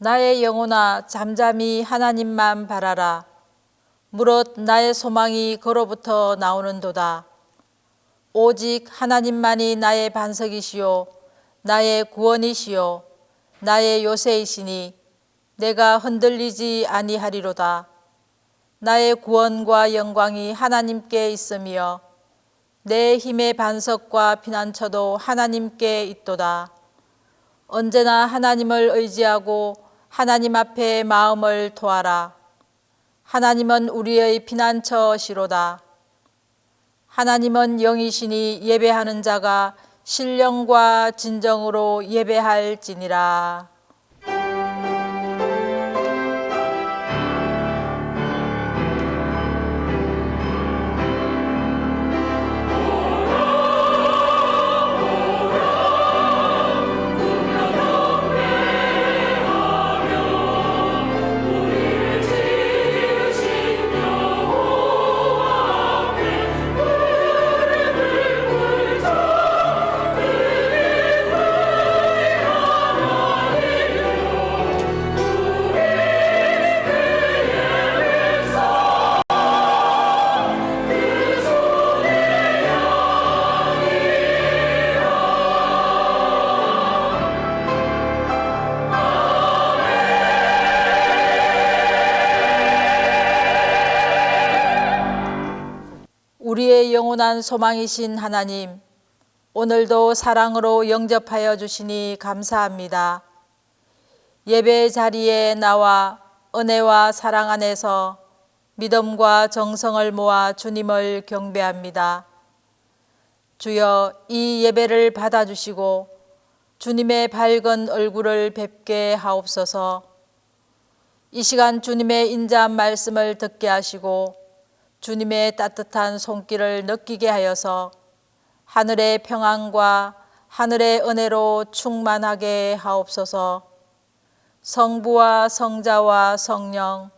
나의 영혼아 잠잠히 하나님만 바라라. 무릇 나의 소망이 그로부터 나오는도다. 오직 하나님만이 나의 반석이시요 나의 구원이시요 나의 요새이시니 내가 흔들리지 아니하리로다. 나의 구원과 영광이 하나님께 있으며 내 힘의 반석과 피난처도 하나님께 있도다. 언제나 하나님을 의지하고 하나님 앞에 마음을 토하라. 하나님은 우리의 피난처시로다. 하나님은 영이시니 예배하는 자가 신령과 진정으로 예배할지니라. 우리의 영원한 소망이신 하나님, 오늘도 사랑으로 영접하여 주시니 감사합니다. 예배 자리에 나와 은혜와 사랑 안에서 믿음과 정성을 모아 주님을 경배합니다. 주여, 이 예배를 받아주시고 주님의 밝은 얼굴을 뵙게 하옵소서. 이 시간 주님의 인자한 말씀을 듣게 하시고 주님의 따뜻한 손길을 느끼게 하여서 하늘의 평안과 하늘의 은혜로 충만하게 하옵소서. 성부와 성자와 성령,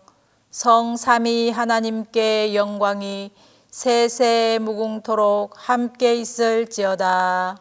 성삼위 하나님께 영광이 세세 무궁토록 함께 있을지어다.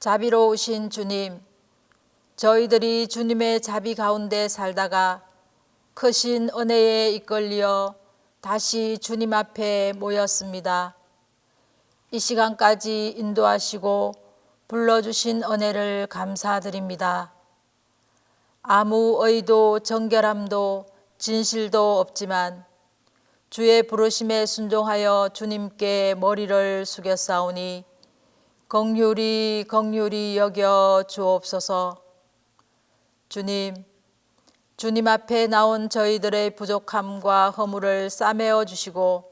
자비로우신 주님, 저희들이 주님의 자비 가운데 살다가 크신 은혜에 이끌려 다시 주님 앞에 모였습니다. 이 시간까지 인도하시고 불러주신 은혜를 감사드립니다. 아무 의도 정결함도 진실도 없지만 주의 부르심에 순종하여 주님께 머리를 숙였사오니 긍휼히 여겨 주옵소서. 주님 앞에 나온 저희들의 부족함과 허물을 싸매어 주시고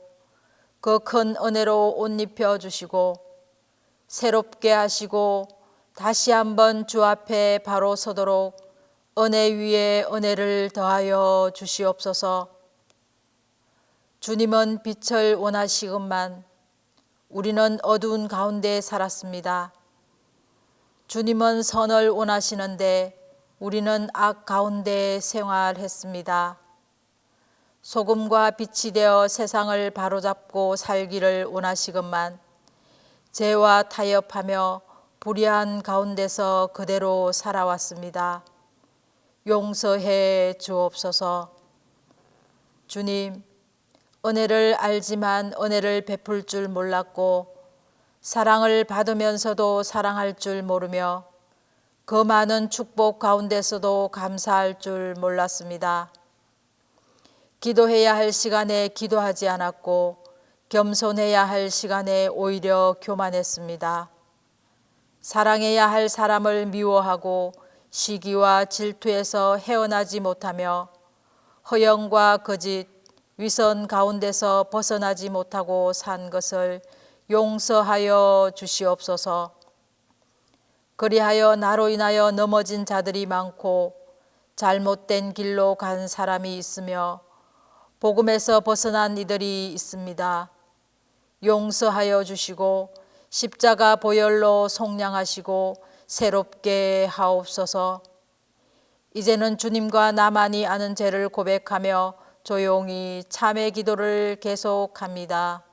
그 큰 은혜로 옷 입혀 주시고 새롭게 하시고 다시 한번 주 앞에 바로 서도록 은혜 위에 은혜를 더하여 주시옵소서. 주님은 빛을 원하시건만 우리는 어두운 가운데 살았습니다. 주님은 선을 원하시는데 우리는 악 가운데 생활했습니다. 소금과 빛이 되어 세상을 바로잡고 살기를 원하시건만 죄와 타협하며 불의한 가운데서 그대로 살아왔습니다. 용서해 주옵소서. 주님, 은혜를 알지만 은혜를 베풀 줄 몰랐고 사랑을 받으면서도 사랑할 줄 모르며 그 많은 축복 가운데서도 감사할 줄 몰랐습니다. 기도해야 할 시간에 기도하지 않았고 겸손해야 할 시간에 오히려 교만했습니다. 사랑해야 할 사람을 미워하고 시기와 질투에서 헤어나지 못하며 허영과 거짓, 위선 가운데서 벗어나지 못하고 산 것을 용서하여 주시옵소서. 그리하여 나로 인하여 넘어진 자들이 많고 잘못된 길로 간 사람이 있으며 복음에서 벗어난 이들이 있습니다. 용서하여 주시고 십자가 보혈로 속량하시고 새롭게 하옵소서. 이제는 주님과 나만이 아는 죄를 고백하며 조용히 참회 기도를 계속합니다.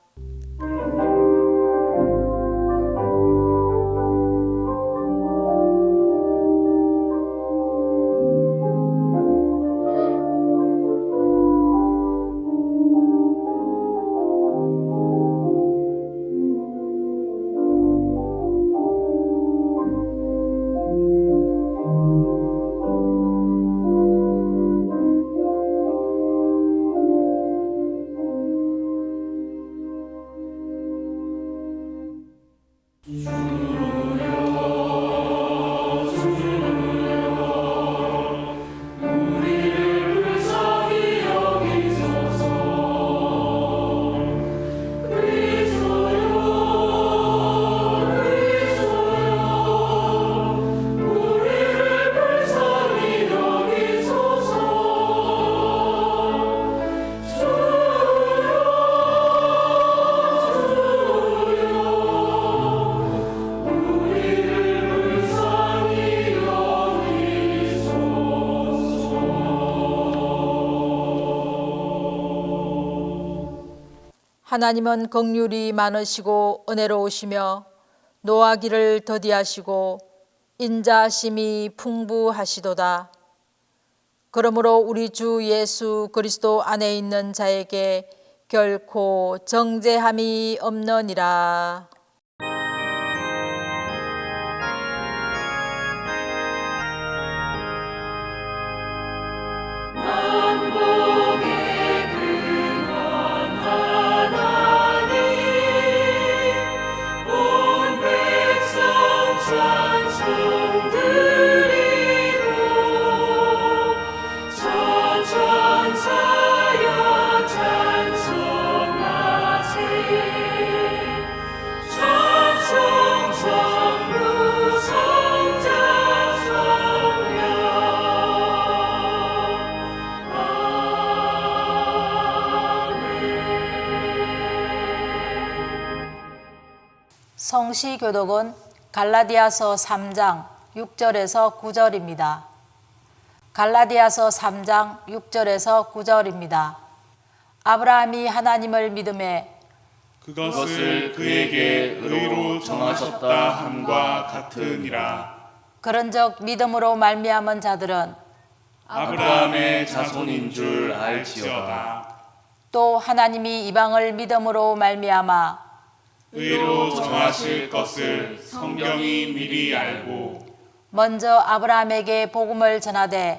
하나님은 긍휼이 많으시고 은혜로우시며 노하기를 더디하시고 인자심이 풍부하시도다. 그러므로 우리 주 예수 그리스도 안에 있는 자에게 결코 정죄함이 없느니라. 성시 교독은 갈라디아서 3장 6절에서 9절입니다. 갈라디아서 3장 6절에서 9절입니다. 아브라함이 하나님을 믿음에 그것을 그에게 의로 정하셨다 함과 같으니라. 그런즉 믿음으로 말미암은 자들은 아브라함의 자손인 줄 알지어다. 또 하나님이 이방을 믿음으로 말미암아 의로 정하실 것을 성경이 미리 알고 먼저 아브라함에게 복음을 전하되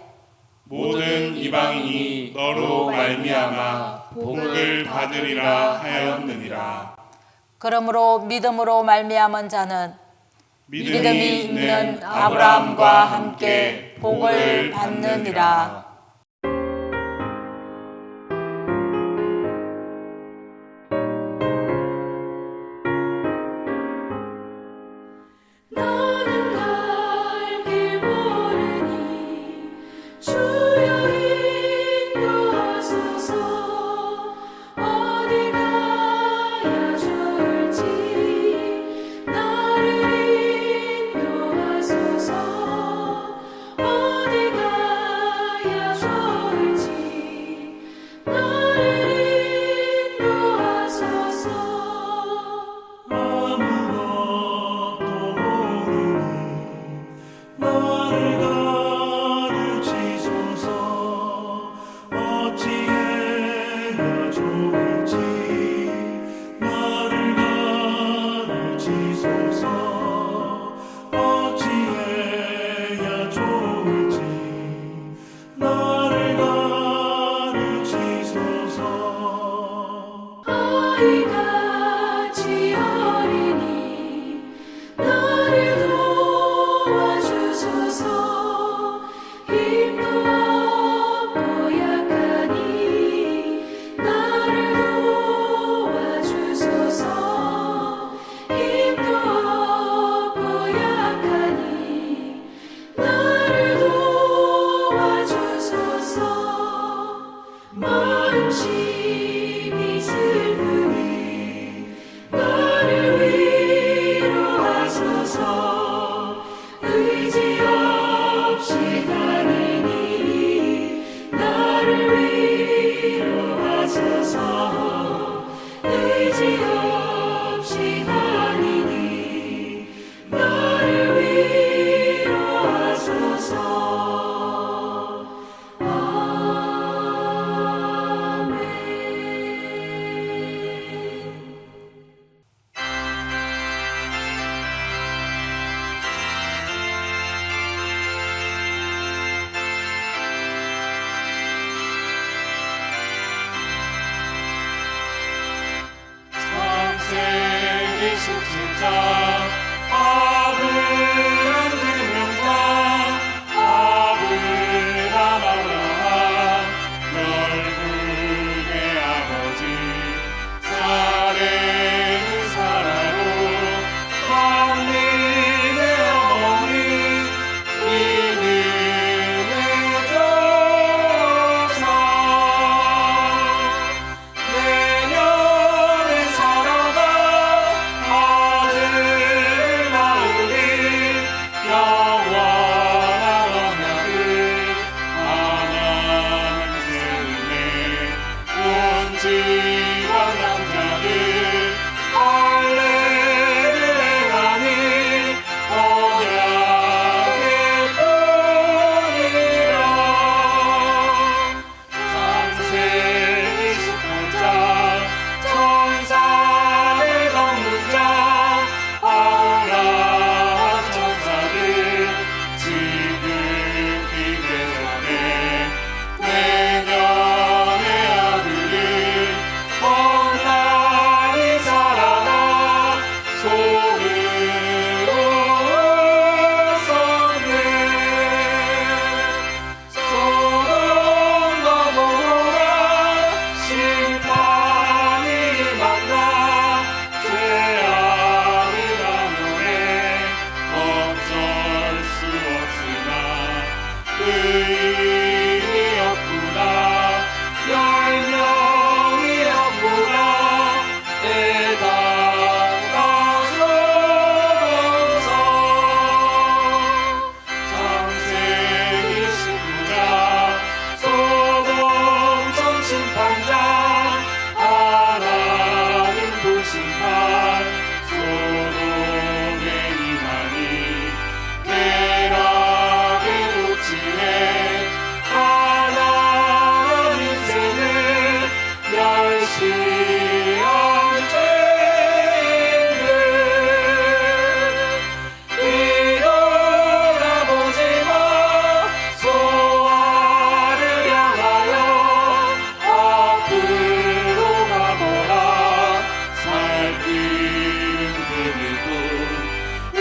모든 이방인이 너로 말미암아 복을 받으리라 하였느니라. 그러므로 믿음으로 말미암은 자는 믿음이 있는 아브라함과 함께 복을 받느니라. 나는 갈 길 모르니 주여 인도하소서. 어디 가야 좋을지 나를 인도하소서. 어디 가야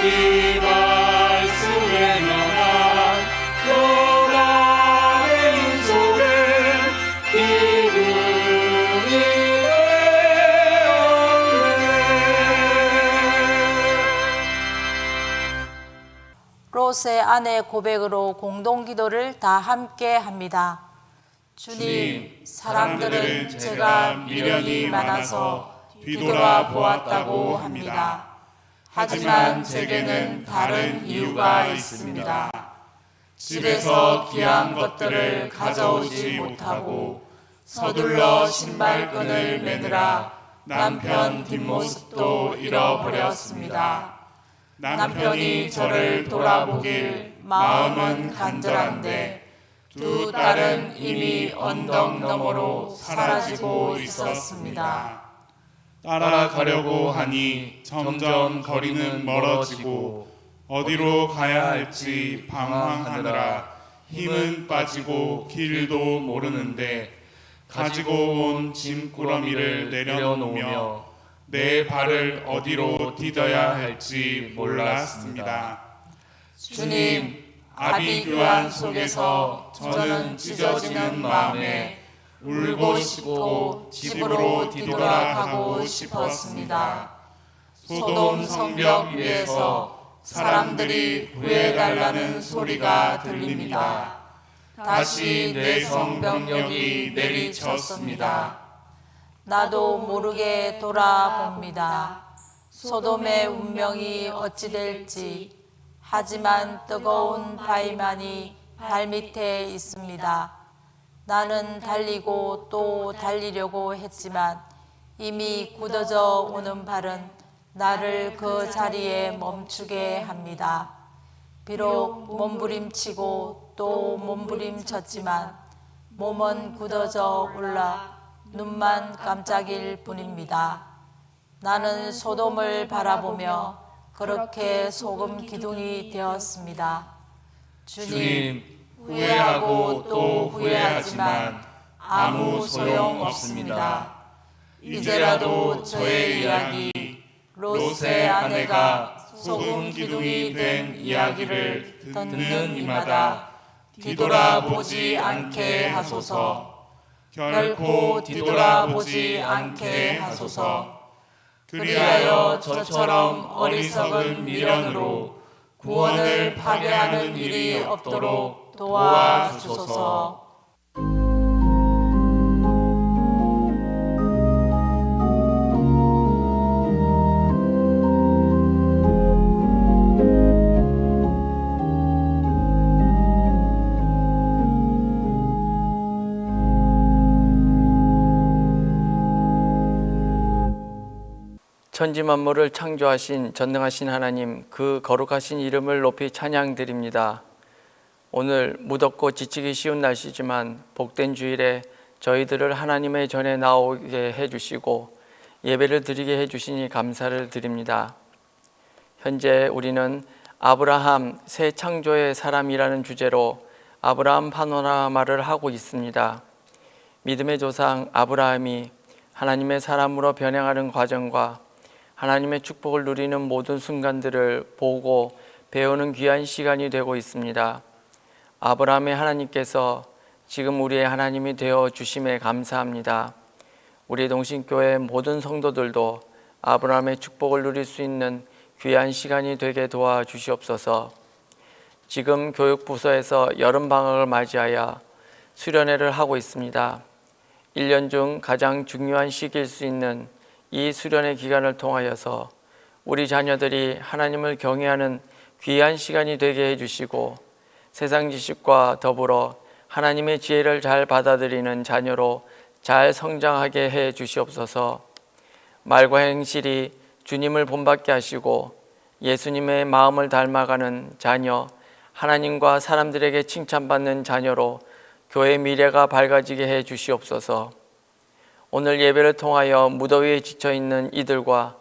이 말씀에 나란 너만의 인속에 기쁨이 롯의 아내 고백으로 공동기도를 다 함께 합니다. 주님, 사람들은 제가 미련이 많아서 뒤돌아 보았다고 합니다. 하지만 제게는 다른 이유가 있습니다. 집에서 귀한 것들을 가져오지 못하고 서둘러 신발끈을 매느라 남편 뒷모습도 잃어버렸습니다. 남편이 저를 돌아보길 마음은 간절한데 두 딸은 이미 언덕 너머로 사라지고 있었습니다. 따라가려고 하니 점점 거리는 멀어지고 어디로 가야 할지 방황하느라 힘은 빠지고 길도 모르는데 가지고 온 짐꾸러미를 내려놓으며 내 발을 어디로 디뎌야 할지 몰랐습니다. 주님, 아비규환 속에서 저는 찢어지는 마음에 울고 싶고 집으로 뒤돌아가고 싶었습니다. 소돔 성벽 위에서 사람들이 구해달라는 소리가 들립니다. 다시 내 성벽력이 내리쳤습니다. 나도 모르게 돌아봅니다. 소돔의 운명이 어찌 될지. 하지만 뜨거운 바위만이 발밑에 있습니다. 나는 달리고 또 달리려고 했지만 이미 굳어져 오는 발은 나를 그 자리에 멈추게 합니다. 비록 몸부림치고 또 몸부림쳤지만 몸은 굳어져 올라 눈만 깜짝일 뿐입니다. 나는 소돔을 바라보며 그렇게 소금 기둥이 되었습니다. 주님, 후회하고 또 후회하지만 아무 소용 없습니다. 이제라도 저의 이야기, 롯의 아내가 소금 기둥이 된 이야기를 듣는 이마다 뒤돌아보지 않게 하소서. 결코 뒤돌아보지 않게 하소서. 그리하여 저처럼 어리석은 미련으로 구원을 파괴하는 일이 없도록 도와주소서. 천지 만물을 창조하신 전능하신 하나님, 그 거룩하신 이름을 높이 찬양드립니다. 오늘 무덥고 지치기 쉬운 날씨지만 복된 주일에 저희들을 하나님의 전에 나오게 해주시고 예배를 드리게 해주시니 감사를 드립니다. 현재 우리는 아브라함 새 창조의 사람이라는 주제로 아브라함 파노라마를 하고 있습니다. 믿음의 조상 아브라함이 하나님의 사람으로 변형하는 과정과 하나님의 축복을 누리는 모든 순간들을 보고 배우는 귀한 시간이 되고 있습니다. 아브라함의 하나님께서 지금 우리의 하나님이 되어 주심에 감사합니다. 우리 동신교회 모든 성도들도 아브라함의 축복을 누릴 수 있는 귀한 시간이 되게 도와주시옵소서. 지금 교육부서에서 여름방학을 맞이하여 수련회를 하고 있습니다. 1년 중 가장 중요한 시기일 수 있는 이 수련회 기간을 통하여서 우리 자녀들이 하나님을 경외하는 귀한 시간이 되게 해주시고 세상 지식과 더불어 하나님의 지혜를 잘 받아들이는 자녀로 잘 성장하게 해 주시옵소서. 말과 행실이 주님을 본받게 하시고 예수님의 마음을 닮아가는 자녀, 하나님과 사람들에게 칭찬받는 자녀로 교회 미래가 밝아지게 해 주시옵소서. 오늘 예배를 통하여 무더위에 지쳐있는 이들과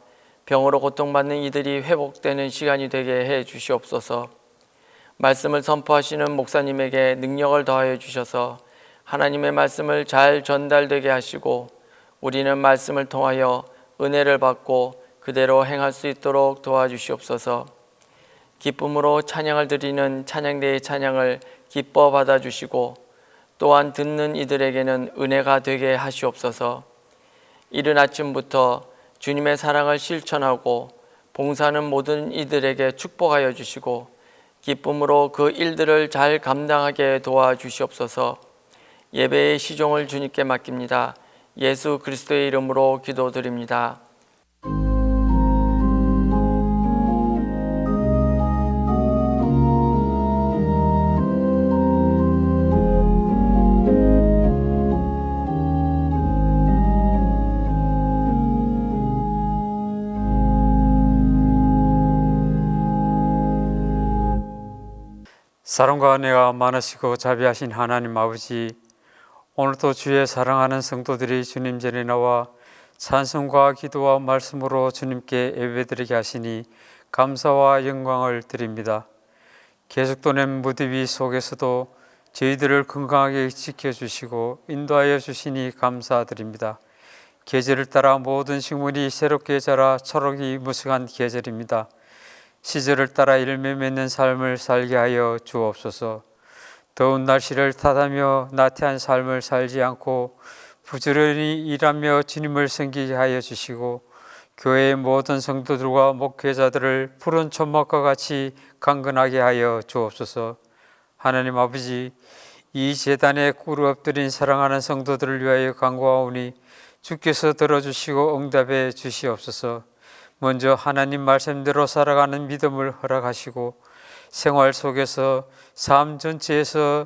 병으로 고통받는 이들이 회복되는 시간이 되게 해 주시옵소서. 말씀을 선포하시는 목사님에게 능력을 더하여 주셔서 하나님의 말씀을 잘 전달되게 하시고 우리는 말씀을 통하여 은혜를 받고 그대로 행할 수 있도록 도와주시옵소서. 기쁨으로 찬양을 드리는 찬양대의 찬양을 기뻐 받아주시고 또한 듣는 이들에게는 은혜가 되게 하시옵소서. 이른 아침부터 주님의 사랑을 실천하고 봉사하는 모든 이들에게 축복하여 주시고 기쁨으로 그 일들을 잘 감당하게 도와주시옵소서. 예배의 시종을 주님께 맡깁니다. 예수 그리스도의 이름으로 기도드립니다. 사랑과 은혜가 많으시고 자비하신 하나님 아버지, 오늘도 주의 사랑하는 성도들이 주님 전에 나와 찬송과 기도와 말씀으로 주님께 예배드리게 하시니 감사와 영광을 드립니다. 계속되는 무더위 속에서도 저희들을 건강하게 지켜주시고 인도하여 주시니 감사드립니다. 계절을 따라 모든 식물이 새롭게 자라 초록이 무성한 계절입니다. 시절을 따라 열매 맺는 삶을 살게 하여 주옵소서. 더운 날씨를 탓하며 나태한 삶을 살지 않고 부지런히 일하며 주님을 섬기게 하여 주시고 교회의 모든 성도들과 목회자들을 푸른 초막과 같이 강건하게 하여 주옵소서. 하나님 아버지, 이 제단에 꿇어 엎드린 사랑하는 성도들을 위하여 간구하오니 주께서 들어주시고 응답해 주시옵소서. 먼저 하나님 말씀대로 살아가는 믿음을 허락하시고 생활 속에서 삶 전체에서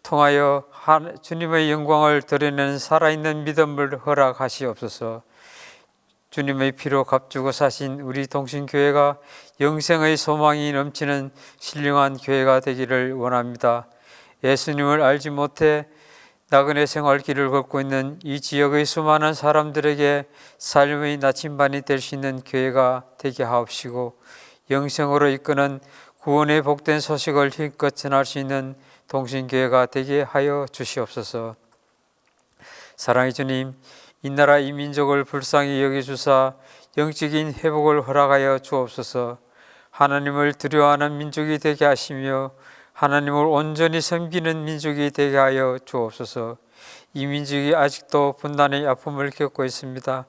통하여 주님의 영광을 드러내는 살아있는 믿음을 허락하시옵소서. 주님의 피로 값주고 사신 우리 동신교회가 영생의 소망이 넘치는 신령한 교회가 되기를 원합니다. 예수님을 알지 못해 나그네 생활길을 걷고 있는 이 지역의 수많은 사람들에게 삶의 나침반이 될 수 있는 교회가 되게 하옵시고 영생으로 이끄는 구원의 복된 소식을 힘껏 전할 수 있는 동신교회가 되게 하여 주시옵소서. 사랑의 주님, 이 나라 이 민족을 불쌍히 여겨주사 영적인 회복을 허락하여 주옵소서. 하나님을 두려워하는 민족이 되게 하시며 하나님을 온전히 섬기는 민족이 되게 하여 주옵소서. 이 민족이 아직도 분단의 아픔을 겪고 있습니다.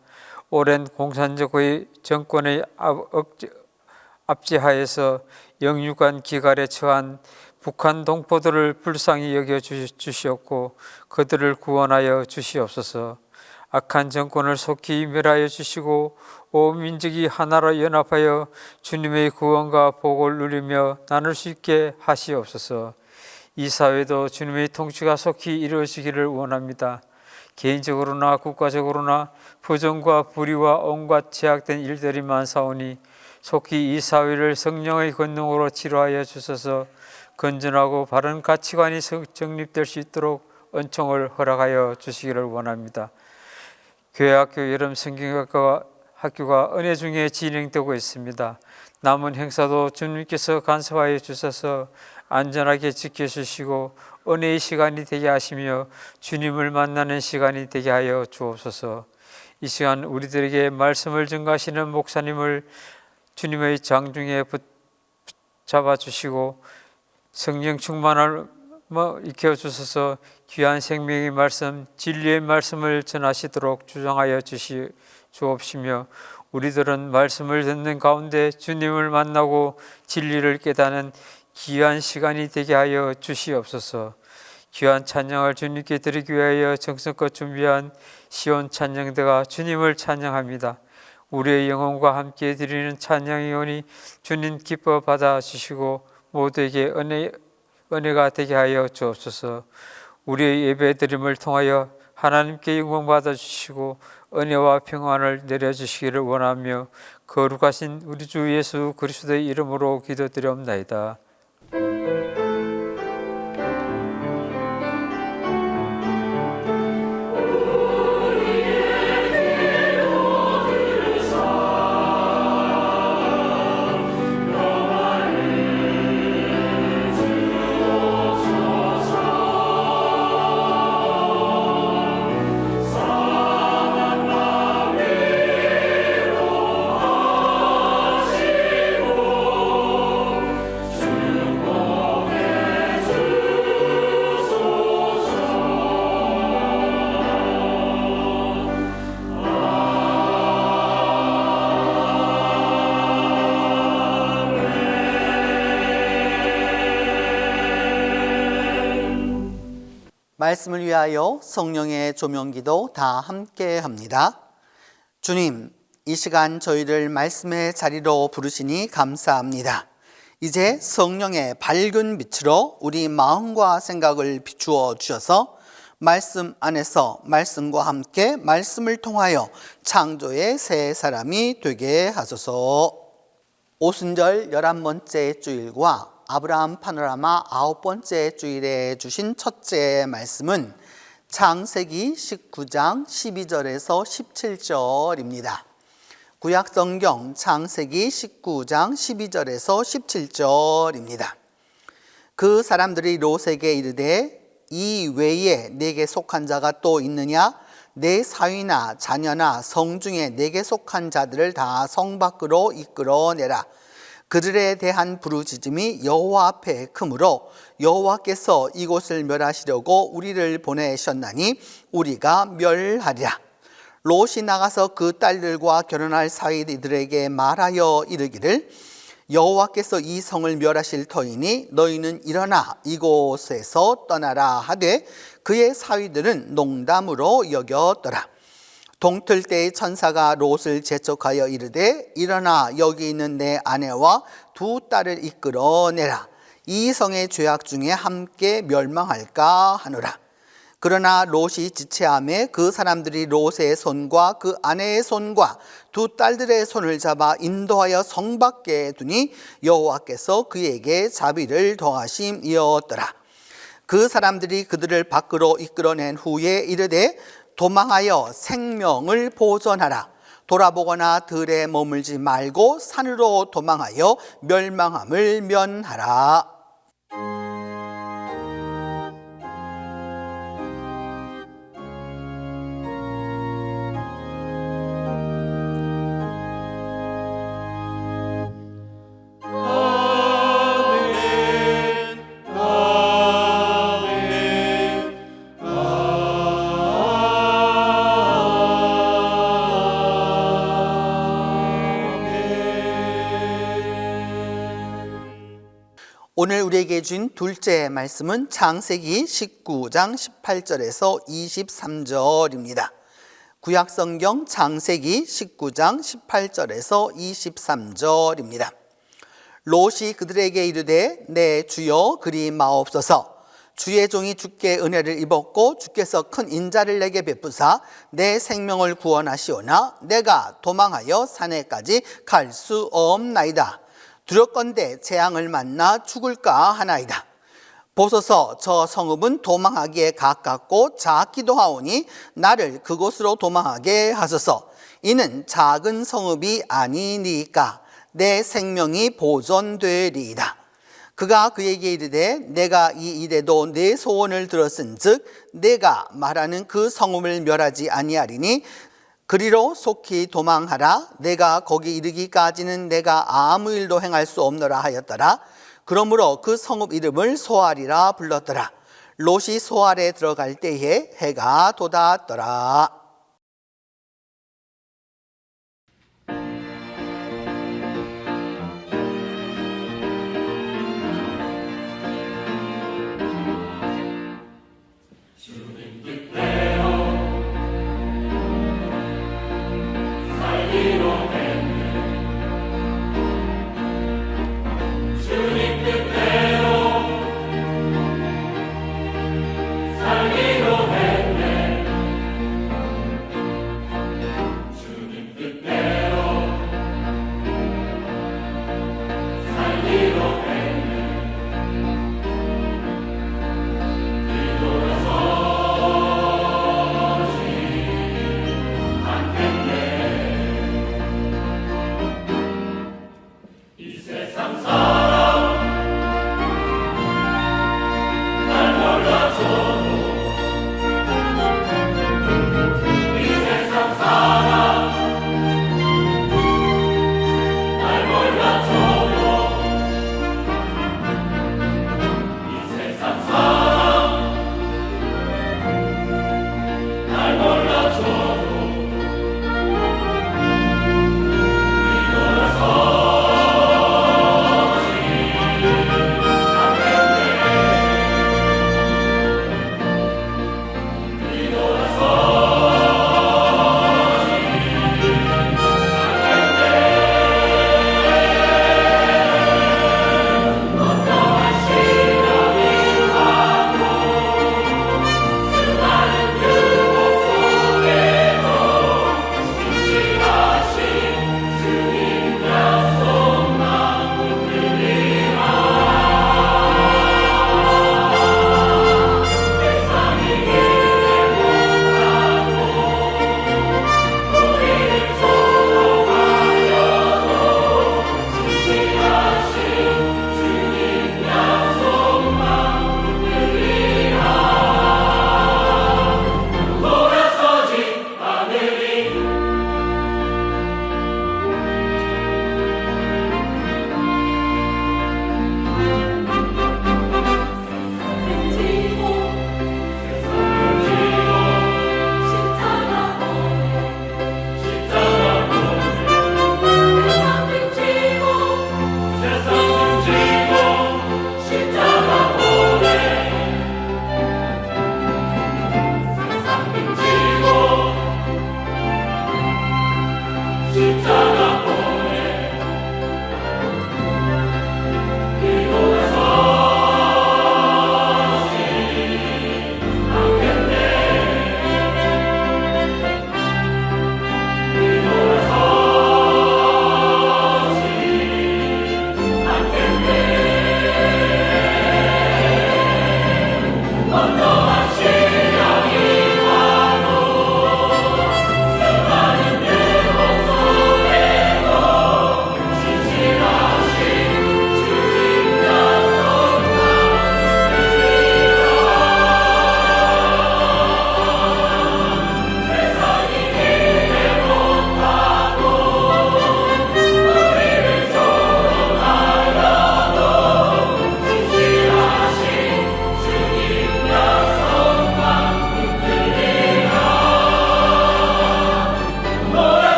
오랜 공산주의 정권의 압제하에서 영육간 기갈에 처한 북한 동포들을 불쌍히 여겨 주시옵고 그들을 구원하여 주시옵소서. 악한 정권을 속히 멸하여 주시고 온 민족이 하나로 연합하여 주님의 구원과 복을 누리며 나눌 수 있게 하시옵소서. 이 사회도 주님의 통치가 속히 이루어지기를 원합니다. 개인적으로나 국가적으로나 부정과 불의와 온갖 제약된 일들이 많사오니 속히 이 사회를 성령의 권능으로 치료하여 주셔서 건전하고 바른 가치관이 정립될 수 있도록 은총을 허락하여 주시기를 원합니다. 교회학교 여름 성경학과 학교가 은혜 중에 진행되고 있습니다. 남은 행사도 주님께서 간섭하여 주셔서 안전하게 지켜주시고 은혜의 시간이 되게 하시며 주님을 만나는 시간이 되게 하여 주옵소서. 이 시간 우리들에게 말씀을 증거하시는 목사님을 주님의 장중에 붙잡아주시고 성령 충만을 익혀주셔서 귀한 생명의 말씀, 진리의 말씀을 전하시도록 주장하여 주옵시며 우리들은 말씀을 듣는 가운데 주님을 만나고 진리를 깨닫는 귀한 시간이 되게 하여 주시옵소서. 귀한 찬양을 주님께 드리기 위하여 정성껏 준비한 시온 찬양대가 주님을 찬양합니다. 우리의 영혼과 함께 드리는 찬양이오니 주님 기뻐 받아주시고 모두에게 은혜가 되게 하여 주옵소서. 우리의 예배드림을 통하여 하나님께 영광 받아주시고 은혜와 평안을 내려주시기를 원하며 거룩하신 우리 주 예수 그리스도의 이름으로 기도드리옵나이다. 말씀을 위하여 성령의 조명기도 다 함께 합니다. 주님, 이 시간 저희를 말씀의 자리로 부르시니 감사합니다. 이제 성령의 밝은 빛으로 우리 마음과 생각을 비추어 주셔서 말씀 안에서 말씀과 함께 말씀을 통하여 창조의 새 사람이 되게 하소서. 오순절 11번째 주일과 아브라함 파노라마 9번째 주일에 주신 첫째 말씀은 창세기 19장 12절에서 17절입니다. 구약성경 창세기 19장 12절에서 17절입니다. 그 사람들이 롯에게 이르되 이 외에 내게 속한 자가 또 있느냐? 내 사위나 자녀나 성 중에 내게 속한 자들을 다 성 밖으로 이끌어내라. 그들에 대한 부르짖음이 여호와 앞에 크므로 여호와께서 이곳을 멸하시려고 우리를 보내셨나니 우리가 멸하리라. 롯이 나가서 그 딸들과 결혼할 사위들에게 말하여 이르기를 여호와께서 이 성을 멸하실 터이니 너희는 일어나 이곳에서 떠나라 하되 그의 사위들은 농담으로 여겼더라. 동틀 때의 천사가 롯을 재촉하여 이르되 일어나 여기 있는 내 아내와 두 딸을 이끌어내라. 이 성의 죄악 중에 함께 멸망할까 하노라. 그러나 롯이 지체하매 그 사람들이 롯의 손과 그 아내의 손과 두 딸들의 손을 잡아 인도하여 성 밖에 두니 여호와께서 그에게 자비를 더하심이었더라. 그 사람들이 그들을 밖으로 이끌어낸 후에 이르되 도망하여 생명을 보존하라. 돌아보거나 들에 머물지 말고 산으로 도망하여 멸망함을 면하라. 오늘 우리에게 준 둘째 말씀은 창세기 19장 18절에서 23절입니다. 구약성경 창세기 19장 18절에서 23절입니다. 롯이 그들에게 이르되 내 주여 그리 마옵소서. 주의 종이 주께 은혜를 입었고 주께서 큰 인자를 내게 베푸사 내 생명을 구원하시오나 내가 도망하여 산에까지 갈 수 없나이다. 두렵건대 재앙을 만나 죽을까 하나이다. 보소서 저 성읍은 도망하기에 가깝고 작기도 하오니 나를 그곳으로 도망하게 하소서. 이는 작은 성읍이 아니니까 내 생명이 보존되리이다. 그가 그에게 이르되 내가 이 일에도 내 소원을 들었은즉 내가 말하는 그 성읍을 멸하지 아니하리니 그리로 속히 도망하라. 내가 거기 이르기까지는 내가 아무 일도 행할 수 없노라 하였더라. 그러므로 그 성읍 이름을 소알이라 불렀더라. 롯이 소알에 들어갈 때에 해가 돋았더라.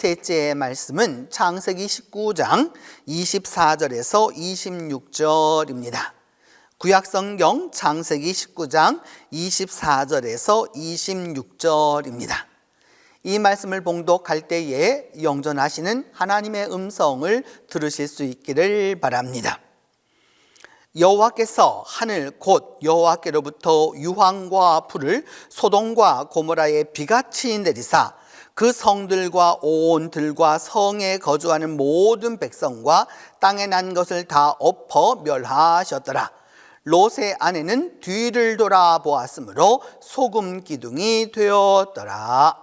셋째 말씀은 창세기 19장 24절에서 26절입니다. 구약성경 창세기 19장 24절에서 26절입니다. 이 말씀을 봉독할 때에 영전하시는 하나님의 음성을 들으실 수 있기를 바랍니다. 여호와께서 하늘 곧 여호와께로부터 유황과 불을 소돔과 고모라에 비같이 내리사 그 성들과 온 들과 성에 거주하는 모든 백성과 땅에 난 것을 다 엎어 멸하셨더라. 롯의 아내는 뒤를 돌아보았으므로 소금 기둥이 되었더라.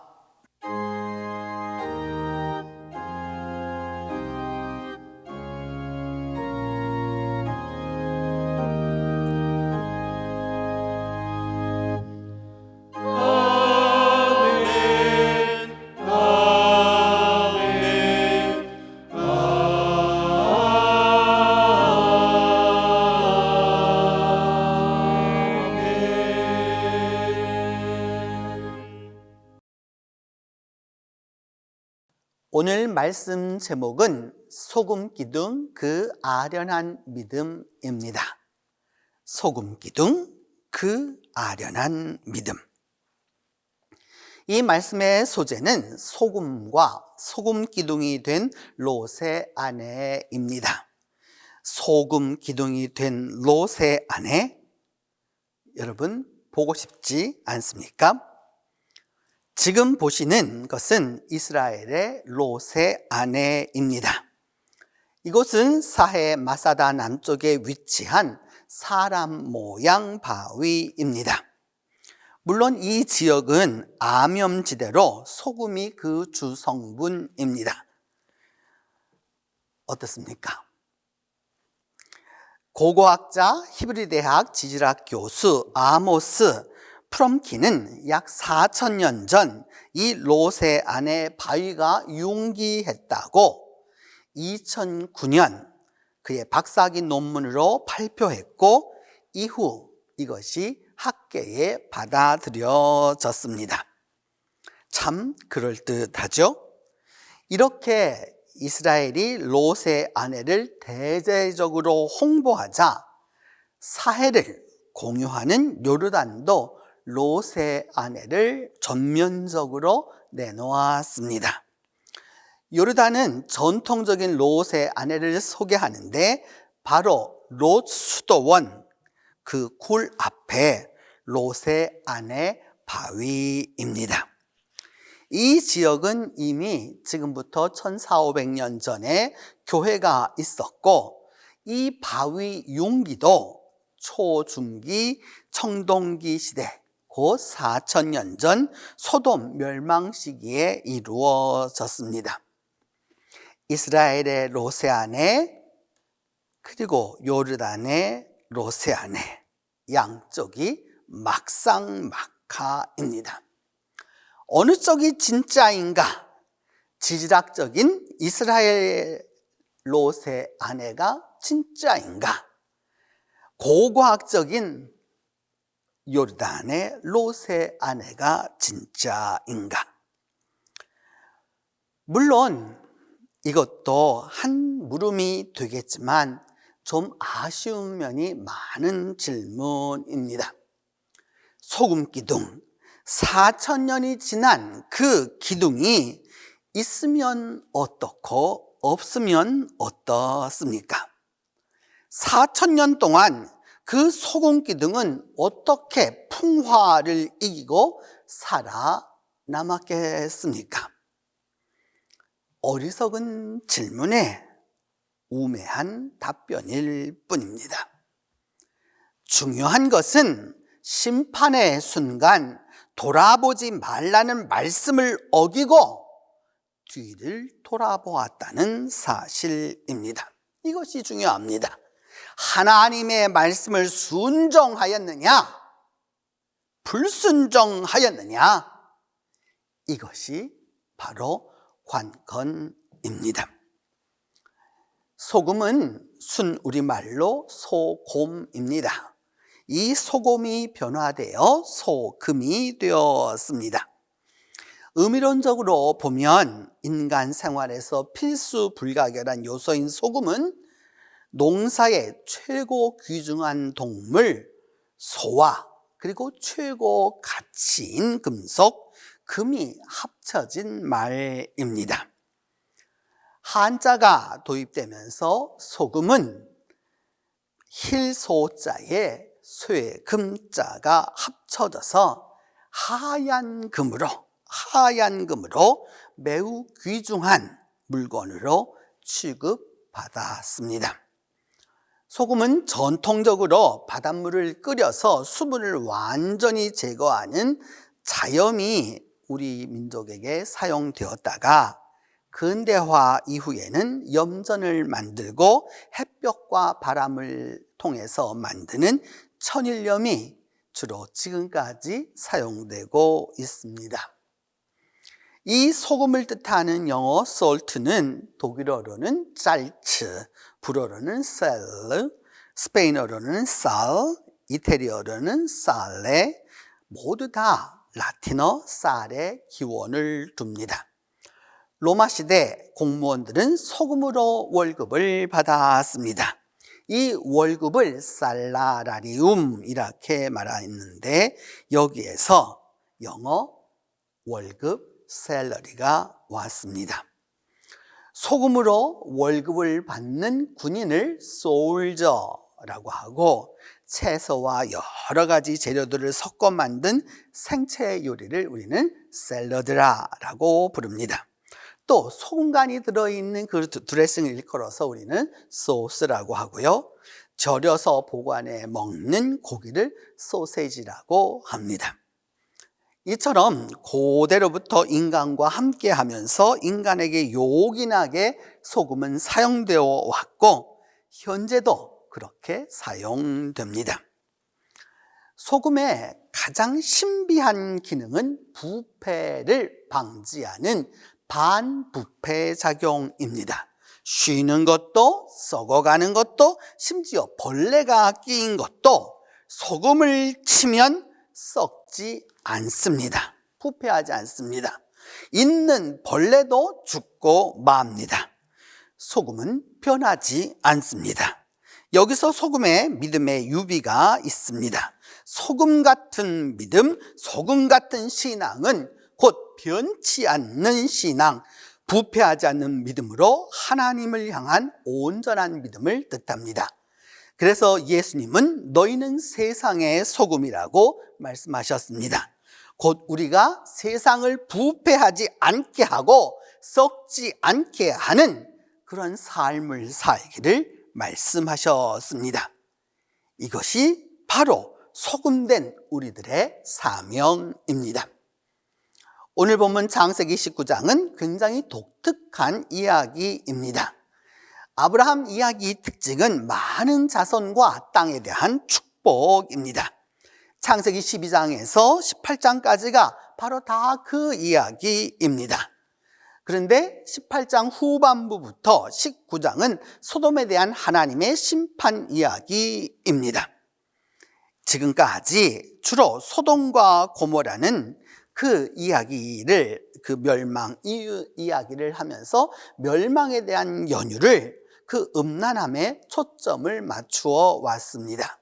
오늘 말씀 제목은 소금 기둥 그 아련한 믿음입니다. 소금 기둥 그 아련한 믿음. 이 말씀의 소재는 소금과 소금 기둥이 된 롯의 아내입니다. 소금 기둥이 된 롯의 아내, 여러분 보고 싶지 않습니까? 지금 보시는 것은 이스라엘의 롯의 아내입니다. 이곳은 사해 마사다 남쪽에 위치한 사람 모양 바위입니다. 물론 이 지역은 암염지대로 소금이 그 주성분입니다. 어떻습니까? 고고학자 히브리 대학 지질학 교수 아모스 프롬키는 약 4,000년 전 이 롯의 아내 바위가 융기했다고 2009년 그의 박사학위 논문으로 발표했고 이후 이것이 학계에 받아들여졌습니다. 참 그럴듯하죠? 이렇게 이스라엘이 롯의 아내를 대대적으로 홍보하자 사해를 공유하는 요르단도 롯의 아내를 전면적으로 내놓았습니다. 요르단은 전통적인 롯의 아내를 소개하는데 바로 롯 수도원 그 굴 앞에 롯의 아내 바위입니다. 이 지역은 이미 지금부터 1400~1500년 전에 교회가 있었고 이 바위 융기도 초중기 청동기 시대 곧 4000년 전 소돔 멸망 시기에 이루어졌습니다. 이스라엘의 롯의 아내 그리고 요르단의 롯의 아내 양쪽이 막상막하입니다. 어느 쪽이 진짜인가? 지질학적인 이스라엘 롯의 아내가 진짜인가? 고고학적인 요르단의 롯의 아내가 진짜인가? 물론 이것도 한 물음이 되겠지만 좀 아쉬운 면이 많은 질문입니다. 소금 기둥, 4000년이 지난 그 기둥이 있으면 어떻고 없으면 어떻습니까? 4000년 동안 그 소금 기둥은 어떻게 풍화를 이기고 살아남았겠습니까? 어리석은 질문에 우매한 답변일 뿐입니다. 중요한 것은 심판의 순간 돌아보지 말라는 말씀을 어기고 뒤를 돌아보았다는 사실입니다. 이것이 중요합니다. 하나님의 말씀을 순종하였느냐, 불순종하였느냐, 이것이 바로 관건입니다. 소금은 순 우리말로 소곰입니다. 이 소금이 변화되어 소금이 되었습니다. 의미론적으로 보면 인간 생활에서 필수 불가결한 요소인 소금은 농사의 최고 귀중한 동물 소와 그리고 최고 가치인 금속 금이 합쳐진 말입니다. 한자가 도입되면서 소금은 힐소자에 쇠 금자가 합쳐져서 하얀 금으로 매우 귀중한 물건으로 취급받았습니다. 소금은 전통적으로 바닷물을 끓여서 수분을 완전히 제거하는 자염이 우리 민족에게 사용되었다가 근대화 이후에는 염전을 만들고 햇볕과 바람을 통해서 만드는 천일염이 주로 지금까지 사용되고 있습니다. 이 소금을 뜻하는 영어 salt는 독일어로는 salz, 불어로는 sal, 스페인어로는 sal, 이태리어로는 sale, 모두 다 라틴어 sal의 기원을 둡니다. 로마 시대 공무원들은 소금으로 월급을 받았습니다. 이 월급을 살라라리움 이렇게 말하는데 여기에서 영어 월급 샐러리가 왔습니다. 소금으로 월급을 받는 군인을 소울저라고 하고 채소와 여러 가지 재료들을 섞어 만든 생채 요리를 우리는 샐러드라고 부릅니다. 또 소금간이 들어있는 그 드레싱을 일컬어서 우리는 소스라고 하고요. 절여서 보관해 먹는 고기를 소세지라고 합니다. 이처럼 고대로부터 인간과 함께 하면서 인간에게 요긴하게 소금은 사용되어 왔고 현재도 그렇게 사용됩니다. 소금의 가장 신비한 기능은 부패를 방지하는 반부패 작용입니다. 쉬는 것도 썩어가는 것도 심지어 벌레가 끼인 것도 소금을 치면 썩지 않습니다. 부패하지 않습니다. 있는 벌레도 죽고 맙니다. 소금은 변하지 않습니다. 여기서 소금에 믿음의 유비가 있습니다. 소금 같은 믿음, 소금 같은 신앙은 곧 변치 않는 신앙, 부패하지 않는 믿음으로 하나님을 향한 온전한 믿음을 뜻합니다. 그래서 예수님은 너희는 세상의 소금이라고 말씀하셨습니다. 곧 우리가 세상을 부패하지 않게 하고 썩지 않게 하는 그런 삶을 살기를 말씀하셨습니다. 이것이 바로 소금된 우리들의 사명입니다. 오늘 본문 창세기 19장은 굉장히 독특한 이야기입니다. 아브라함 이야기의 특징은 많은 자손과 땅에 대한 축복입니다. 창세기 12장에서 18장까지가 바로 다 그 이야기입니다. 그런데 18장 후반부부터 19장은 소돔에 대한 하나님의 심판 이야기입니다. 지금까지 주로 소돔과 고모라는 그 이야기를, 그 멸망 이야기를 하면서 멸망에 대한 연유를 그 음란함에 초점을 맞추어 왔습니다.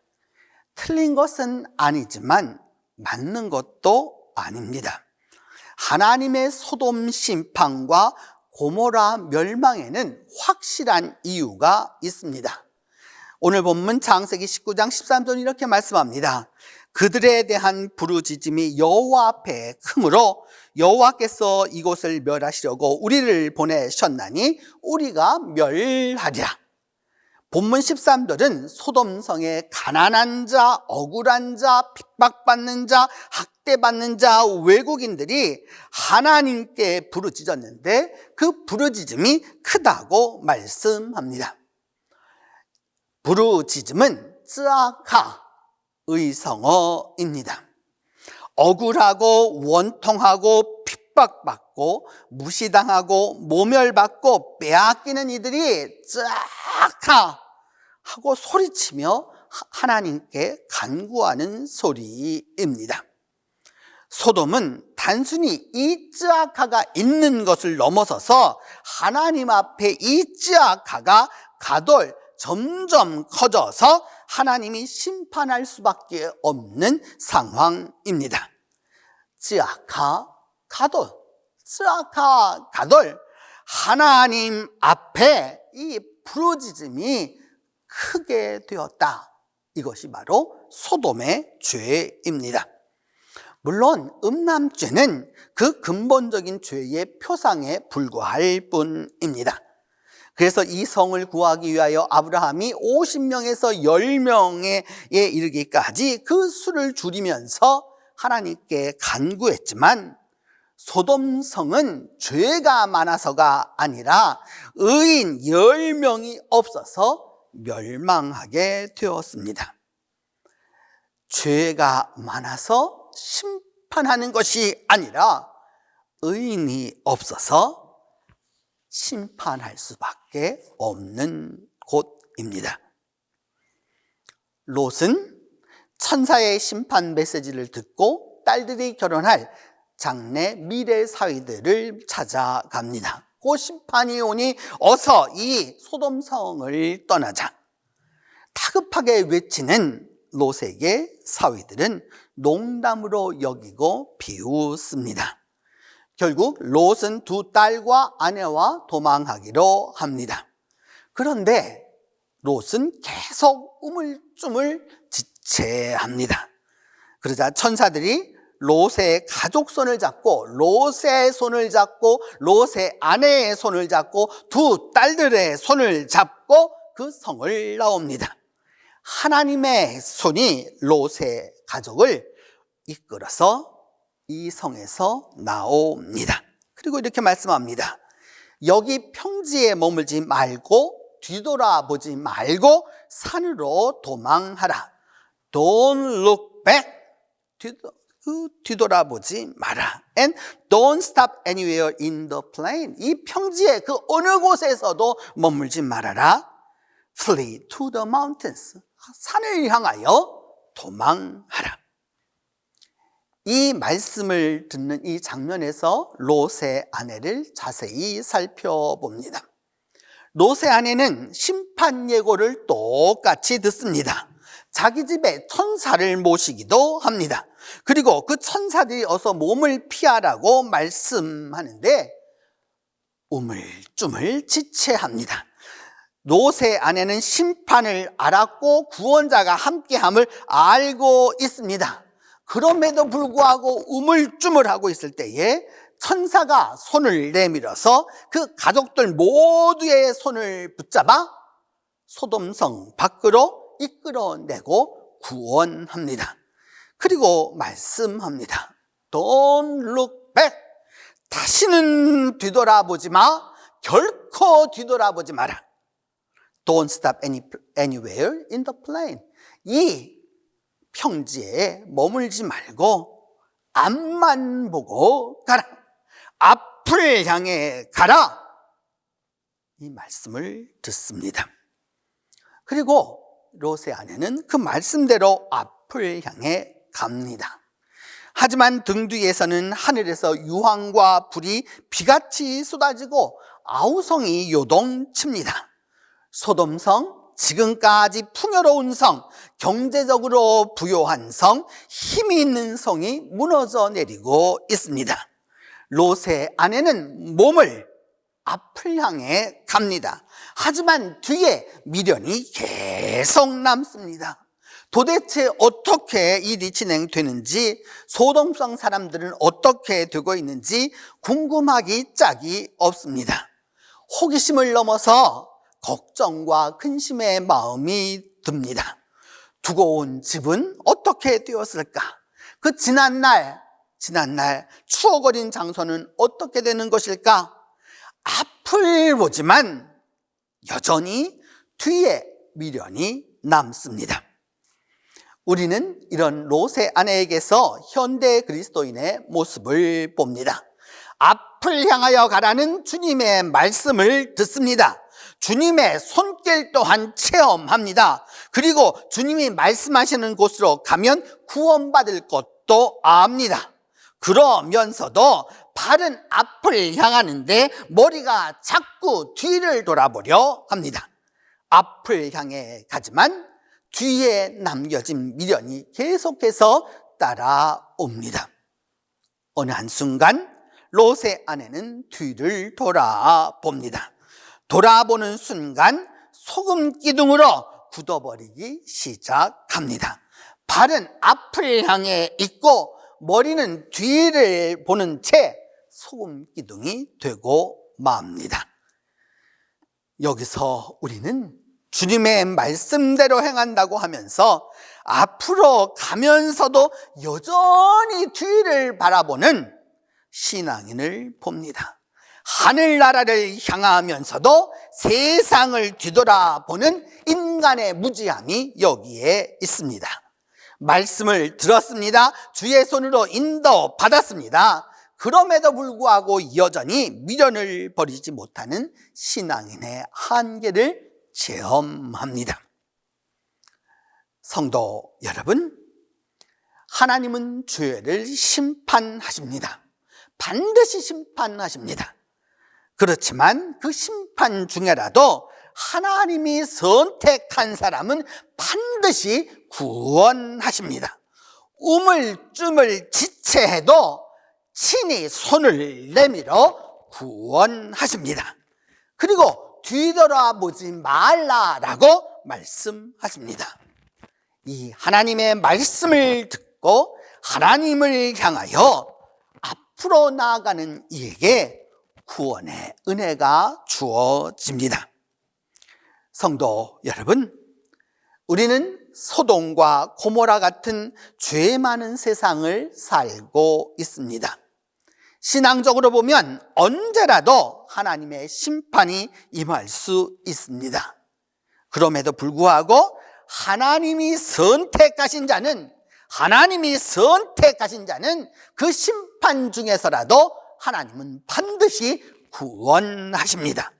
틀린 것은 아니지만 맞는 것도 아닙니다. 하나님의 소돔 심판과 고모라 멸망에는 확실한 이유가 있습니다. 오늘 본문 창세기 19장 13절 이렇게 말씀합니다. 그들에 대한 부르짖음이 여호와 앞에 크므로 여호와께서 이곳을 멸하시려고 우리를 보내셨나니 우리가 멸하리라. 본문 13절은 소돔성의 가난한 자, 억울한 자, 핍박받는 자, 학대받는 자, 외국인들이 하나님께 부르짖었는데 그 부르짖음이 크다고 말씀합니다. 부르짖음은 쯔아카 의성어입니다. 억울하고 원통하고 핍박받고 무시당하고 모멸받고 빼앗기는 이들이 쯔아카 하고 소리치며 하나님께 간구하는 소리입니다. 소돔은 단순히 이 쯔아카가 있는 것을 넘어서서 하나님 앞에 이 쯔아카가 가돌 점점 커져서 하나님이 심판할 수밖에 없는 상황입니다. 쯔아카 가돌, 쯔아카 가돌, 하나님 앞에 이 부르짖음이 크게 되었다. 이것이 바로 소돔의 죄입니다. 물론 음란죄는 그 근본적인 죄의 표상에 불과할 뿐입니다. 그래서 이 성을 구하기 위하여 아브라함이 50명에서 10명에 이르기까지 그 수를 줄이면서 하나님께 간구했지만 소돔 성은 죄가 많아서가 아니라 의인 10명이 없어서 멸망하게 되었습니다. 죄가 많아서 심판하는 것이 아니라 의인이 없어서 심판할 수밖에 없는 곳입니다. 롯은 천사의 심판 메시지를 듣고 딸들이 결혼할 장래 미래 사위들을 찾아갑니다. 그 심판이 오니 어서 이 소돔성을 떠나자. 다급하게 외치는 롯에게 사위들은 농담으로 여기고 비웃습니다. 결국 롯은 두 딸과 아내와 도망하기로 합니다. 그런데 롯은 계속 우물쭈물 지체합니다. 그러자 천사들이 롯의 가족 손을 잡고 롯의 손을 잡고 롯의 아내의 손을 잡고 두 딸들의 손을 잡고 그 성을 나옵니다. 하나님의 손이 롯의 가족을 이끌어서 이 성에서 나옵니다. 그리고 이렇게 말씀합니다. 여기 평지에 머물지 말고 뒤돌아보지 말고 산으로 도망하라. Don't look back. 뒤돌아보지 마라. And don't stop anywhere in the plain. 이 평지에 그 어느 곳에서도 머물지 말아라. Flee to the mountains. 산을 향하여 도망하라. 이 말씀을 듣는 이 장면에서 롯의 아내를 자세히 살펴봅니다. 롯의 아내는 심판 예고를 똑같이 듣습니다. 자기 집에 천사를 모시기도 합니다. 그리고 그 천사들이 어서 몸을 피하라고 말씀하는데 우물쭈물 지체합니다. 롯의 아내는 심판을 알았고 구원자가 함께함을 알고 있습니다. 그럼에도 불구하고 우물쭈물하고 있을 때에 천사가 손을 내밀어서 그 가족들 모두의 손을 붙잡아 소돔성 밖으로 이끌어내고 구원합니다. 그리고 말씀합니다. Don't look back. 다시는 뒤돌아보지 마. 결코 뒤돌아보지 마라. Don't stop anywhere in the plain. 이 평지에 머물지 말고 앞만 보고 가라. 앞을 향해 가라. 이 말씀을 듣습니다. 그리고 롯의 아내는 그 말씀대로 앞을 향해 갑니다. 하지만 등 뒤에서는 하늘에서 유황과 불이 비같이 쏟아지고 아우성이 요동칩니다. 소돔성, 지금까지 풍요로운 성, 경제적으로 부요한 성, 힘이 있는 성이 무너져 내리고 있습니다. 롯의 아내는 몸을 앞을 향해 갑니다. 하지만 뒤에 미련이 계속 남습니다. 도대체 어떻게 일이 진행되는지, 소돔성 사람들은 어떻게 되고 있는지 궁금하기 짝이 없습니다. 호기심을 넘어서 걱정과 근심의 마음이 듭니다. 두고 온 집은 어떻게 되었을까? 그 지난날 추억 어린 장소는 어떻게 되는 것일까? 앞을 보지만 여전히 뒤에 미련이 남습니다. 우리는 이런 롯의 아내에게서 현대 그리스도인의 모습을 봅니다. 앞을 향하여 가라는 주님의 말씀을 듣습니다. 주님의 손길 또한 체험합니다. 그리고 주님이 말씀하시는 곳으로 가면 구원받을 것도 압니다. 그러면서도 발은 앞을 향하는데 머리가 자꾸 뒤를 돌아보려 합니다. 앞을 향해 가지만 뒤에 남겨진 미련이 계속해서 따라옵니다. 어느 한순간 롯의 아내는 뒤를 돌아봅니다. 돌아보는 순간 소금 기둥으로 굳어버리기 시작합니다. 발은 앞을 향해 있고 머리는 뒤를 보는 채 소금 기둥이 되고 맙니다. 여기서 우리는 주님의 말씀대로 행한다고 하면서 앞으로 가면서도 여전히 뒤를 바라보는 신앙인을 봅니다. 하늘나라를 향하면서도 세상을 뒤돌아보는 인간의 무지함이 여기에 있습니다. 말씀을 들었습니다. 주의 손으로 인도받았습니다. 그럼에도 불구하고 여전히 미련을 버리지 못하는 신앙인의 한계를 체험합니다. 성도 여러분, 하나님은 죄를 심판하십니다. 반드시 심판하십니다. 그렇지만 그 심판 중에라도 하나님이 선택한 사람은 반드시 구원하십니다. 우물쭈물 지체해도 친히 손을 내밀어 구원하십니다. 그리고 뒤돌아보지 말라라고 말씀하십니다. 이 하나님의 말씀을 듣고 하나님을 향하여 앞으로 나아가는 이에게 구원의 은혜가 주어집니다. 성도 여러분, 우리는 소돔과 고모라 같은 죄 많은 세상을 살고 있습니다. 신앙적으로 보면 언제라도 하나님의 심판이 임할 수 있습니다. 그럼에도 불구하고 하나님이 선택하신 자는 그 심판 중에서라도 하나님은 반드시 구원하십니다.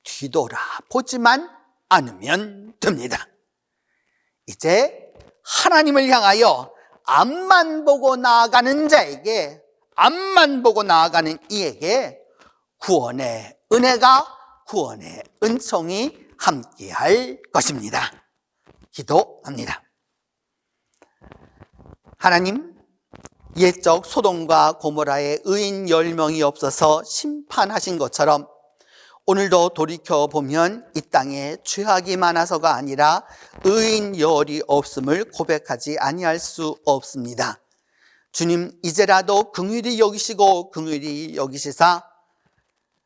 뒤돌아보지만 않으면 됩니다. 이제 하나님을 향하여 앞만 보고 나아가는 자에게, 앞만 보고 나아가는 이에게 구원의 은혜가, 구원의 은총이 함께할 것입니다. 기도합니다. 하나님, 옛적 소돔과 고모라의 의인 10명이 없어서 심판하신 것처럼 오늘도 돌이켜보면 이 땅에 죄악이 많아서가 아니라 의인 열이 없음을 고백하지 아니할 수 없습니다. 주님, 이제라도 긍휼히 여기시고 긍휼히 여기시사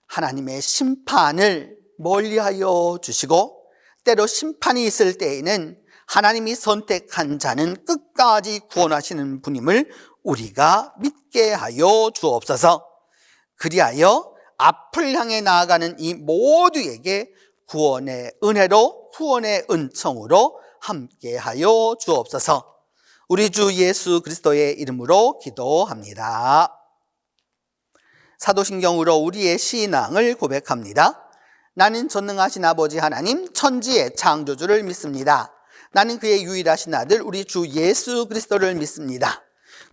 하나님의 심판을 멀리하여 주시고, 때로 심판이 있을 때에는 하나님이 선택한 자는 끝까지 구원하시는 분임을 우리가 믿게 하여 주옵소서. 그리하여 앞을 향해 나아가는 이 모두에게 구원의 은혜로, 구원의 은총으로 함께하여 주옵소서. 우리 주 예수 그리스도의 이름으로 기도합니다. 사도신경으로 우리의 신앙을 고백합니다. 나는 전능하신 아버지 하나님, 천지의 창조주를 믿습니다. 나는 그의 유일하신 아들 우리 주 예수 그리스도를 믿습니다.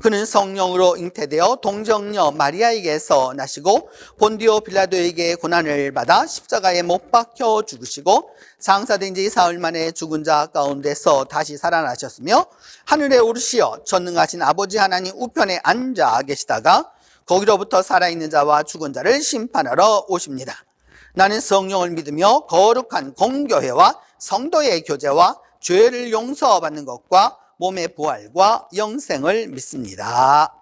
그는 성령으로 잉태되어 동정녀 마리아에게서 나시고 본디오 빌라도에게 고난을 받아 십자가에 못 박혀 죽으시고 장사된 지 사흘 만에 죽은 자 가운데서 다시 살아나셨으며 하늘에 오르시어 전능하신 아버지 하나님 우편에 앉아 계시다가 거기로부터 살아있는 자와 죽은 자를 심판하러 오십니다. 나는 성령을 믿으며 거룩한 공교회와 성도의 교제와 죄를 용서받는 것과 몸의 부활과 영생을 믿습니다.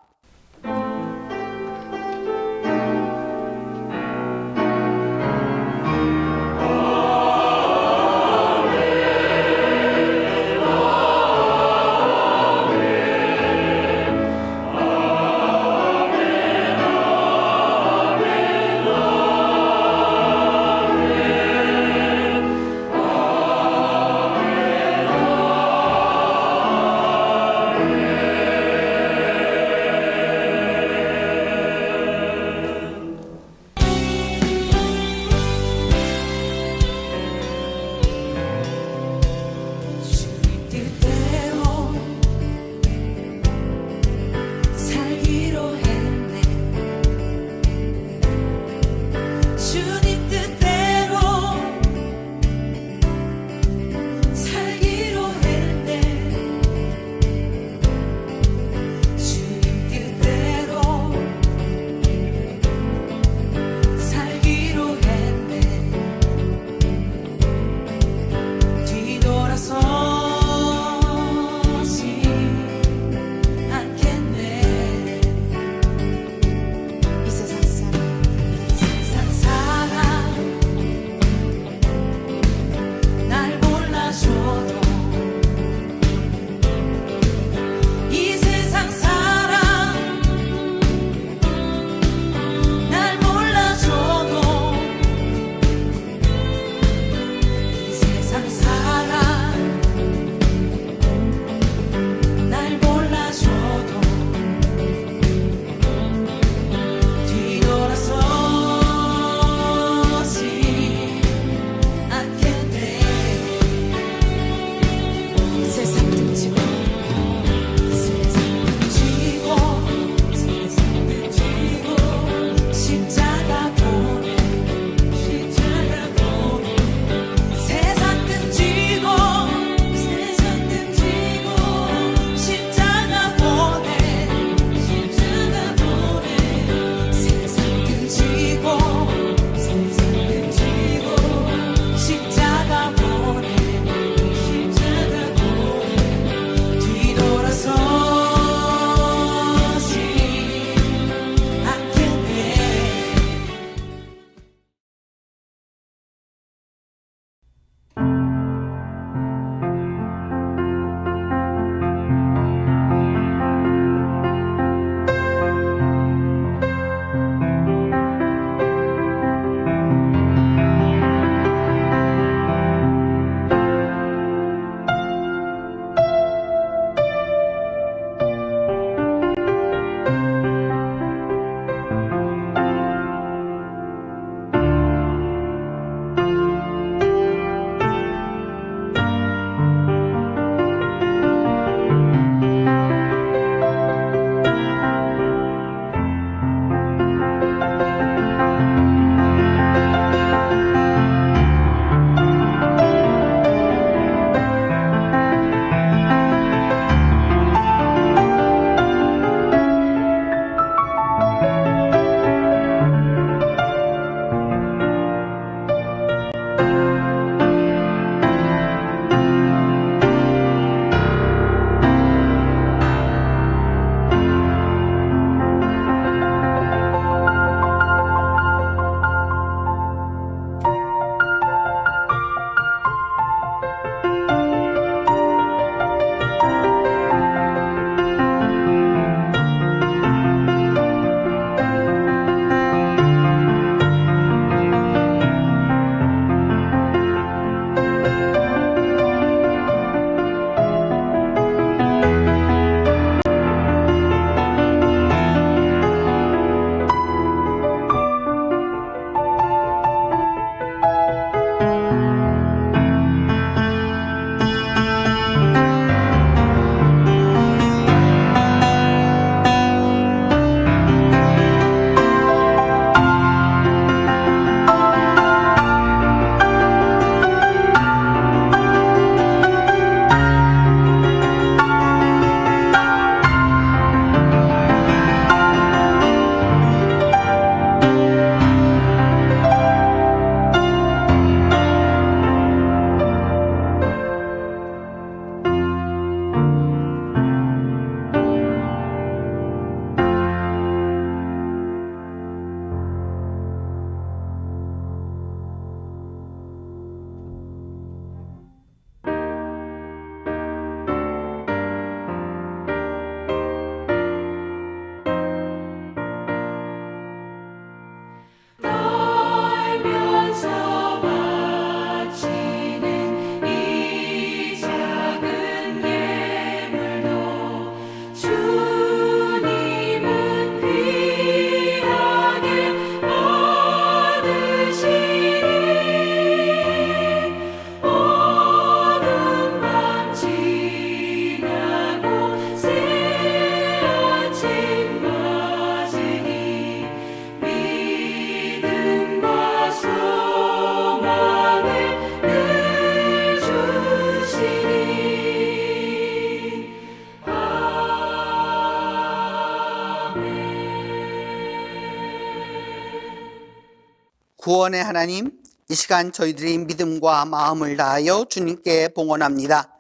구원의 하나님, 이 시간 저희들이 믿음과 마음을 다하여 주님께 봉헌합니다.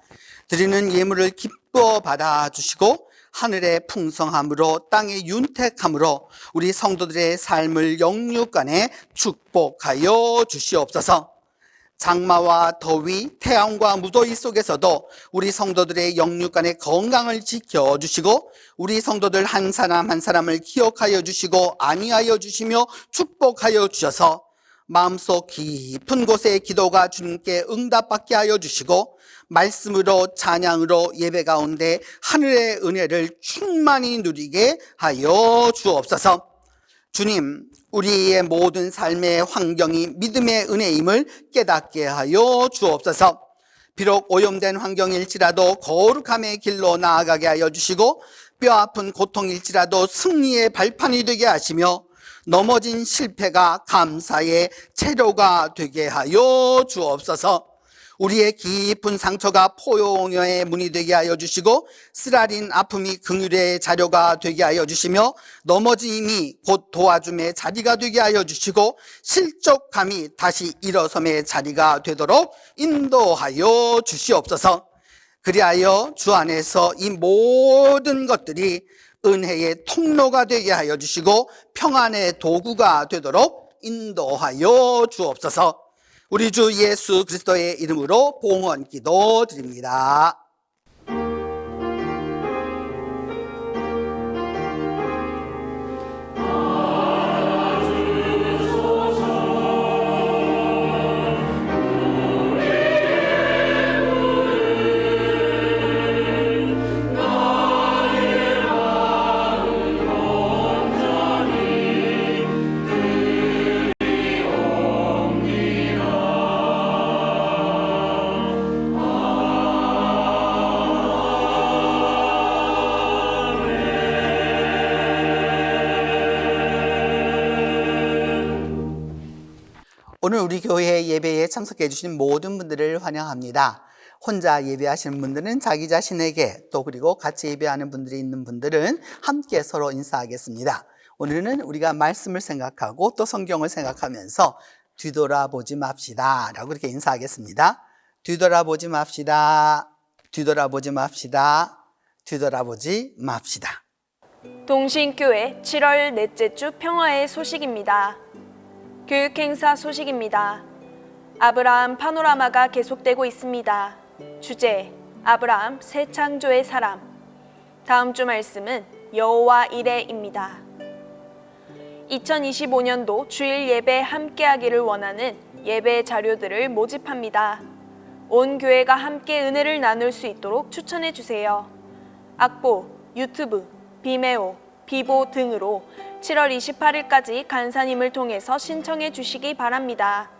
드리는 예물을 기뻐 받아주시고 하늘의 풍성함으로 땅의 윤택함으로 우리 성도들의 삶을 영육간에 축복하여 주시옵소서. 장마와 더위, 태양과 무더위 속에서도 우리 성도들의 영육간의 건강을 지켜주시고 우리 성도들 한 사람 한 사람을 기억하여 주시고 안위하여 주시며 축복하여 주셔서 마음속 깊은 곳에 기도가 주님께 응답받게 하여 주시고 말씀으로 찬양으로 예배 가운데 하늘의 은혜를 충만히 누리게 하여 주옵소서. 주님, 우리의 모든 삶의 환경이 믿음의 은혜임을 깨닫게 하여 주옵소서. 비록 오염된 환경일지라도 거룩함의 길로 나아가게 하여 주시고 뼈아픈 고통일지라도 승리의 발판이 되게 하시며 넘어진 실패가 감사의 재료가 되게 하여 주옵소서. 우리의 깊은 상처가 포용의 문이 되게 하여 주시고 쓰라린 아픔이 긍휼의 자료가 되게 하여 주시며 넘어짐이 곧 도와줌의 자리가 되게 하여 주시고 실족함이 다시 일어섬의 자리가 되도록 인도하여 주시옵소서. 그리하여 주 안에서 이 모든 것들이 은혜의 통로가 되게 하여 주시고 평안의 도구가 되도록 인도하여 주옵소서. 우리 주 예수 그리스도의 이름으로 봉헌 기도 드립니다. 오늘 우리 교회 예배에 참석해 주신 모든 분들을 환영합니다. 혼자 예배하시는 분들은 자기 자신에게 또 그리고 같이 예배하는 분들이 있는 분들은 함께 서로 인사하겠습니다. 오늘은 우리가 말씀을 생각하고 또 성경을 생각하면서 뒤돌아보지 맙시다 라고 이렇게 인사하겠습니다. 뒤돌아보지 맙시다. 뒤돌아보지 맙시다. 뒤돌아보지 맙시다. 동신교회 7월 넷째 주 평화의 소식입니다. 교육행사 소식입니다. 아브라함 파노라마가 계속되고 있습니다. 주제, 아브라함 새 창조의 사람. 다음 주 말씀은 여호와 이레입니다. 2025년도 주일 예배 함께하기를 원하는 예배 자료들을 모집합니다. 온 교회가 함께 은혜를 나눌 수 있도록 추천해 주세요. 악보, 유튜브, 비메오, 비보 등으로 7월 28일까지 간사님을 통해서 신청해 주시기 바랍니다.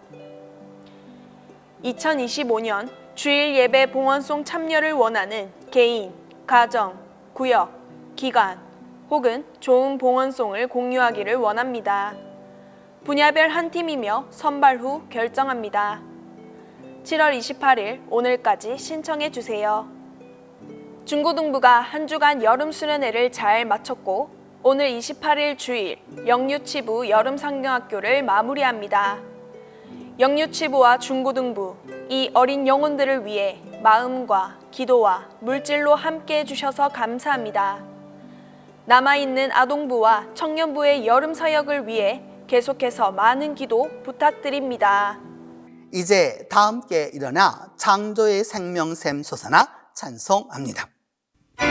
2025년 주일 예배 봉헌송 참여를 원하는 개인, 가정, 구역, 기관 혹은 좋은 봉헌송을 공유하기를 원합니다. 분야별 한 팀이며 선발 후 결정합니다. 7월 28일 오늘까지 신청해 주세요. 중고등부가 한 주간 여름 수련회를 잘 마쳤고 오늘 28일 주일 영유치부 여름상경학교를 마무리합니다. 영유치부와 중고등부, 이 어린 영혼들을 위해 마음과 기도와 물질로 함께 해주셔서 감사합니다. 남아있는 아동부와 청년부의 여름 사역을 위해 계속해서 많은 기도 부탁드립니다. 이제 다 함께 일어나 창조의 생명샘 솟아나 찬송합니다. 주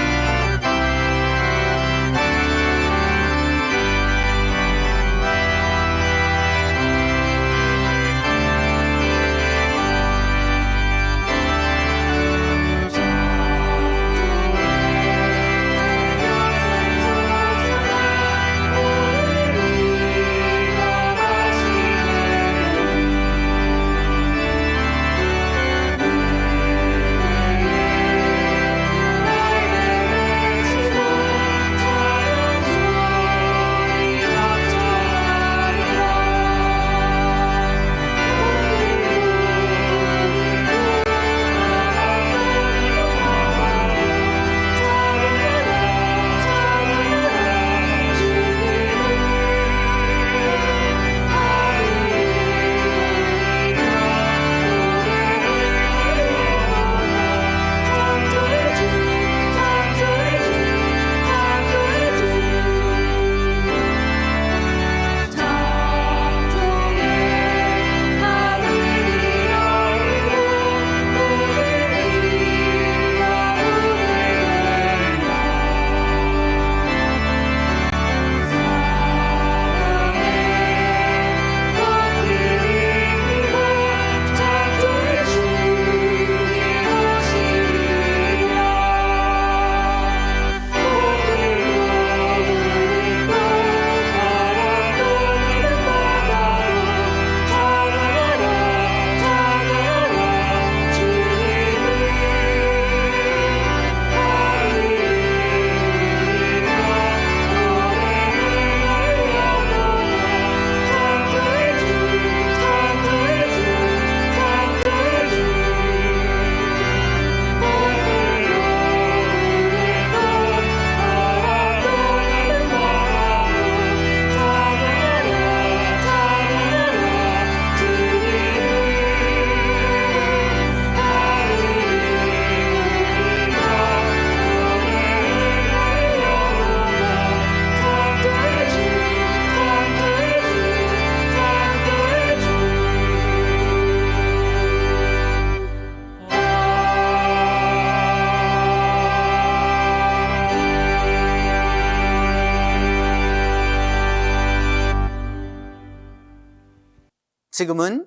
지금은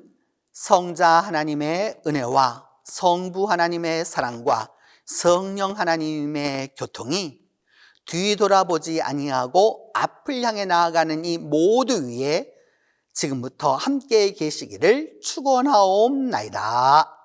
성자 하나님의 은혜와 성부 하나님의 사랑과 성령 하나님의 교통이 뒤돌아보지 아니하고 앞을 향해 나아가는 이 모두 위에 지금부터 함께 계시기를 축원하옵나이다.